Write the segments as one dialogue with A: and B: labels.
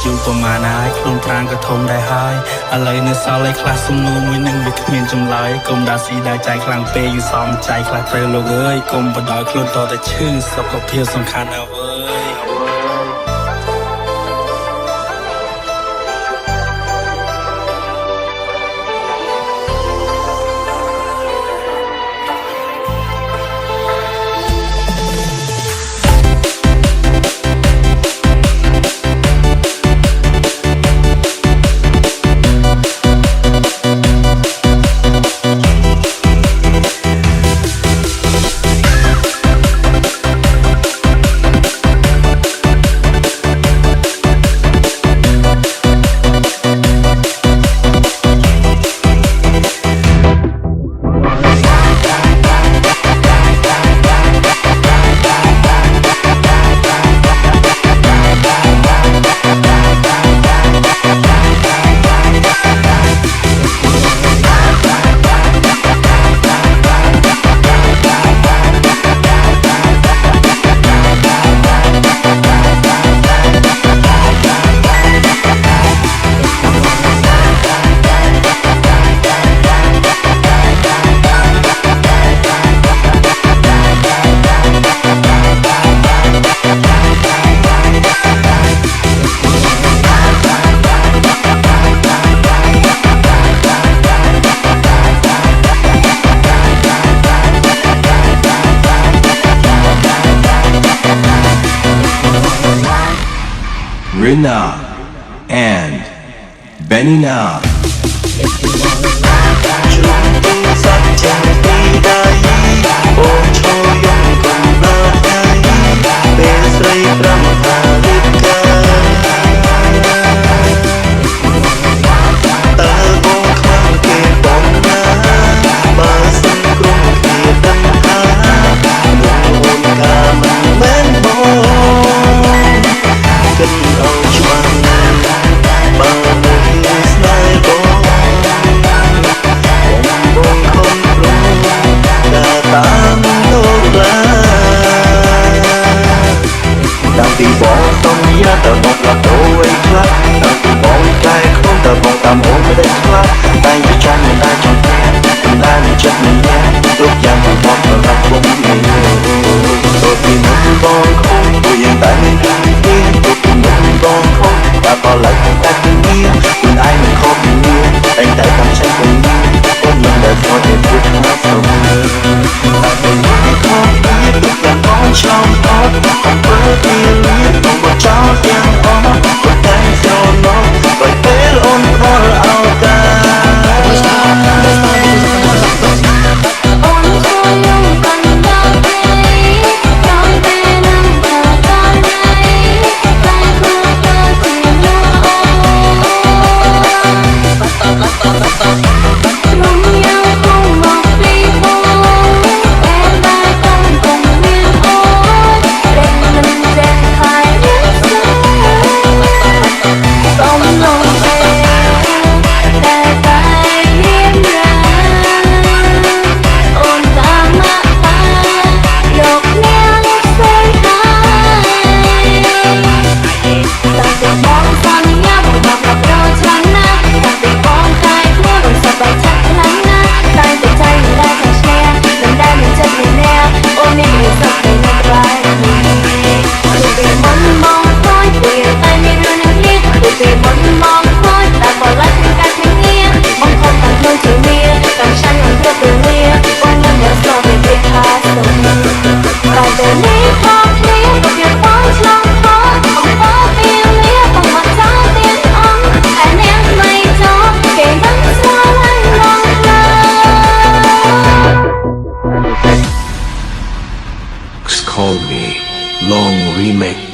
A: ยุประมาณไหนខ្លួនប្រាណក៏ធំដែរហើយឥឡូវនៅសល់ឯខ្លះសំណួរមួយនឹងវាគ្មានចម្លើយកុំដាស៊ីដែរใจខ្លាំងពេកយូរសំใจខ្លះត្រូវលោកអើយកុំបដ ாய் ខ្លួនតតែឈឺសុខភាពសំខាន់ណាស់វើយ
B: Rina and Benina.
C: Call me Long Remake.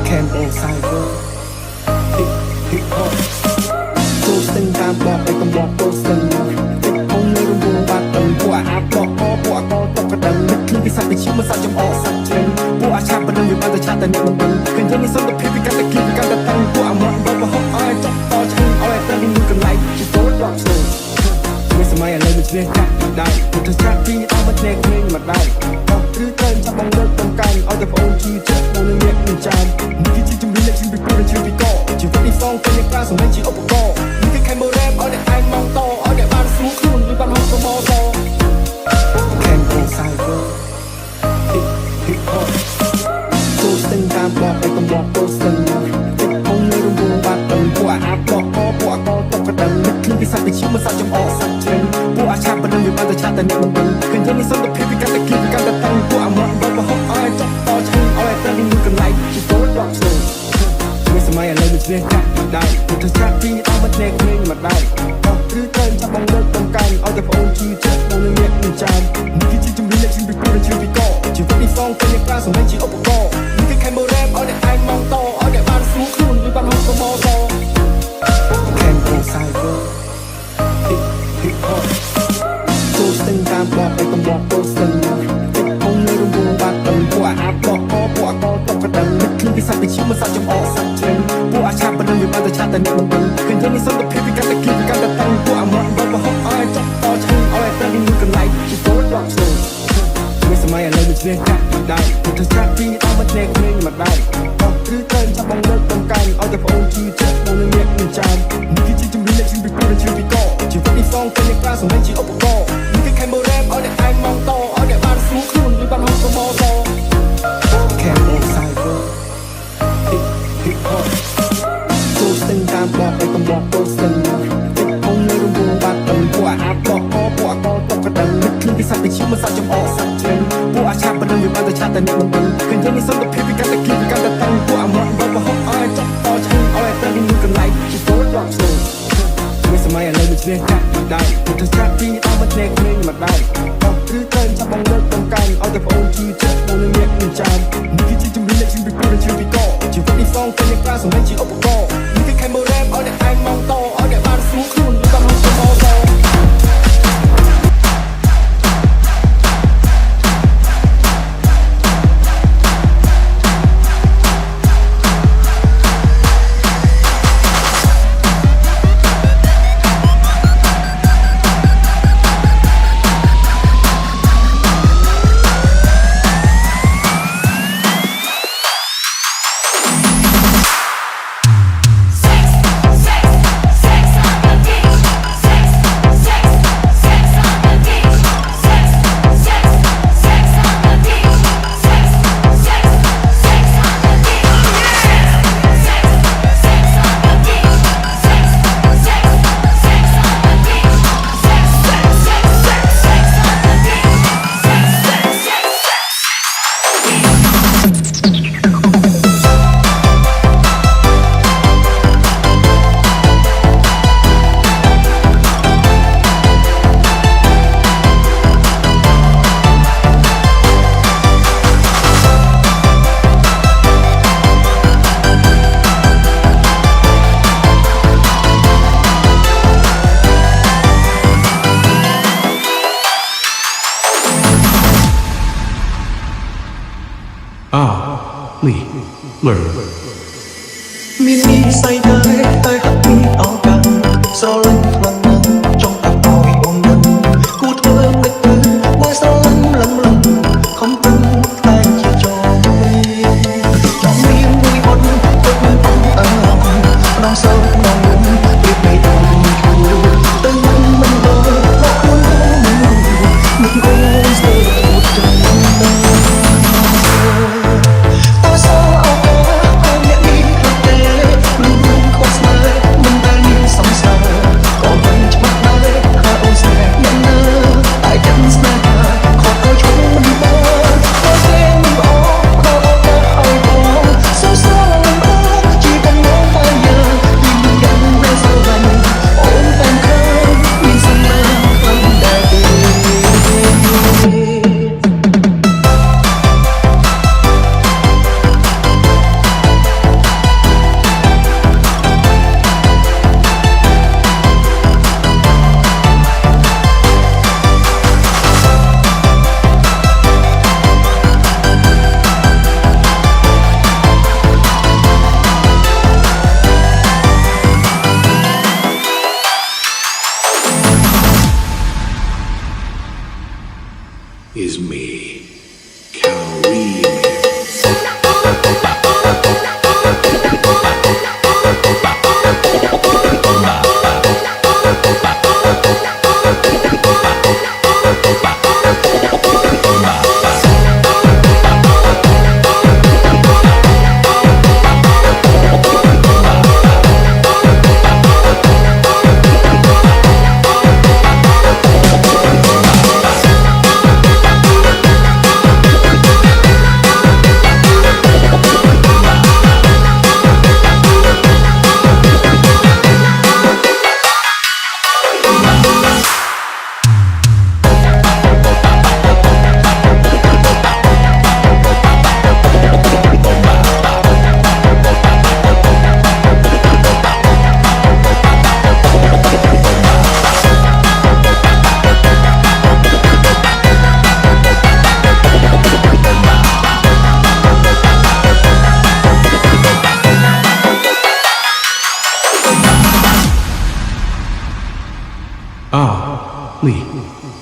D: Campbell Cyber Hip Hop ចូលស្ទឹងតាមបបឲ្យកំបោះចូលស្ទឹងទឹកហុងនៅរង្វង់បាត់ទឹកពួកអាបកពួកអកតកដងនឹកឃើញពិសាទៅឈឺមកសាច់ចំអកសាច់ជ្រឹងពួកអាឆាប់ប៉ុណ្ណឹងវាបានតែឆាប់តែអ្នកមិនដឹងឃើញយើងមានសន្តិភាពពីកាន់តែគៀបពីកាន់តែតាំងពួកអាមកបបហុកឲ្យចប់តឆ្អឹងឲ្យតែមានកន្លែងជាចូល drop show មានសម័យឥឡូវមិនជ្រះចាក់ពីដៃពុទ្ធសាសនាពីអស់មកអ្នកគ្មានមកដៃអស់ឬត្រូវចាប់បងលើកតំកាញឲ្យតែបងអូនជឿចិត្តបងនឹងអ្នកនឹងចាំនេះគឺជាជំនឿអ្នកជិះពីពូនជឿពីកជីវិតនេះសងតែអ្នកប្រាសម្រាប់ជាឧបករណ៍នេះគឺខេមរ៉េបឲ្យអ្នកឯងមកតឲ្យអ្នកបានស្រួលខ្លួនឬបានហត់ប្រមោសខេមអូសាយវើHip Hop ចូលស្ទឹងតាមបបឲ្យកំបោះចូលស្ទឹងទឹកហុងនៅរង្វង់បាត់ទឹកពួកអាបកពួកអកតកដងនឹកឃើញពិសាទៅឈឺមកសាច់ចំអកសាច់ជ្រឹងពួកអាឆាប់ប៉ុណ្ណឹងវាបានតែឆាប់តែអ្នកមិនដឹងឃើញយើងមានសន្តិភាពពីកាន់តែគៀបពីកាន់តែតាំងពួកអាមកបបហុកឲ្យចប់តឆ្អឹងឲ្យតែមានកន្លែងជាចូល drop show មានសម័យឥឡូវមិនជ្រះចាក់ពីដៃពុទ្ធសាសនាពីអស់មកអ្នកគ្មានមកដៃអស់ឬត្រូវចាប់បងលើកតំកាញឲ្យតែបងអូនជឿចិត្តបងនឹងអ្នកនឹងចាំនេះគឺជាជំនឿអ្នកជិះពីពូនជឿពីកជីវិតនេះសងតែអ្នកប្រាសម្រាប់ជាឧបករណ៍នេះគឺខេមរ៉េបឲ្យអ្នកឯងមកតឲ្យអ្នកបានស្រួលខ្លួនឬបានហត់ប្រមោសខេមអូសាយវើHip Hop ចូលស្ទឹងតាមបបឲ្យកំបោះចូលស្ទឹងទឹកហុងនៅរង្វង់បាត់ទឹកពួកអាបកពួកអកតកដងនឹកឃើញពិសាទៅឈឺមកសាច់ចំអកសាច់ជ្រឹងពួកអាឆាប់ប៉ុណ្ណឹងវាបានតែឆាប់តែអ្នកមិនដឹងឃើញយើងមានសន្តិភាពពីកាន់តែគៀបពីកាន់តែតាំងពួកអាមកបបហុកឲ្យចប់តឆ្អឹងឲ្យតែមានកន្លែងជាចូល drop show មានសម័យឥឡូវមិនជ្រះចាក់ពីដៃពុទ្ធសាសនាពីអស់មកអ្នកគ្មានមកដៃអស់ឬត្រូវចាប់បងលើកតំកាញឲ្យតែបងអូនជឿចិត្តបងនឹងអ្នកនឹងចាំនេះគឺជាជំនឿអ្នកជិះពីពូនជឿពីកជីវិតនេះសងតែអ្នកប្រាសម្រាប់ជាឧបករណ៍នេះគឺខេមរ៉េបឲ្យអ្នកឯងមកតឲ្យអ្នកបានស្រួលខ្លួនឬបានហត់ប្រមោសខេមអូសាយវើHip Hop ចូលស្ទឹងតាមបបឲ្យកំបោះចូលស្ទឹងទឹកហុងនៅរង្វង់បាត់ទឹកពួកអាបកពួកអកតកដងនឹកឃើញពិសាទៅឈឺមកសាច់ចំអកសាច់ជ្រឹងពួកអាឆាប់ប៉ុណ្ណឹងវាបានតែឆាប់តែអ្នកមិនដឹងឃើញយើងមានសន្តិភាពពីកាន់តែគៀបពីកាន់តែតាំងពួកអាមកបបហុកឲ្យចប់តឆ្អឹងឲ្យតែមានកន្លែងជាចូល drop show មានសម័យឥឡូវមិនជ្រះចាក់ពីដៃពុទ្ធសាសនាពីអស់មកអ្នកគ្មានមកដៃអស់ឬត្រូវចាប់បងលើកតំកាញឲ្យតែបងអូនជឿចិត្តបងនឹងអ្នកនឹងចាំនេះគឺជាជំនឿអ្នកជិះពីពូនជឿពីកជីវិតនេះសងតែអ្នកប្រាសម្រាប់ជាឧបករណ៍នេះគឺខេមរ៉េបឲ្យអ្នកឯងមកតឲ្យអ្នកបានស្រួលខ្លួនឬបានហត់ប្រមោស
C: នេះមើល
E: មាននិស័យតែហាក់មានឱកាសស្រឡាញ់ខ្លាំងណាស់ចង់ឲ្យអូនដឹងគួរធ្វើមិនទៅបើស្រឡាញ់លឹងខំប្រឹងតែជាចង់មានមួយបនទុកមានអើម្ដងសោកម្ដងមុនពីបីទៅទៅមិនដល់មកខ្លួនមិនអូនស្ទើរអត់ចង់តើសោអោអ្នកនេះខ្លាំងទេលុះខ្វះស្នេហ៍មិនដែលមានសង្សារក៏មិនច្បាស់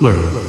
C: learn.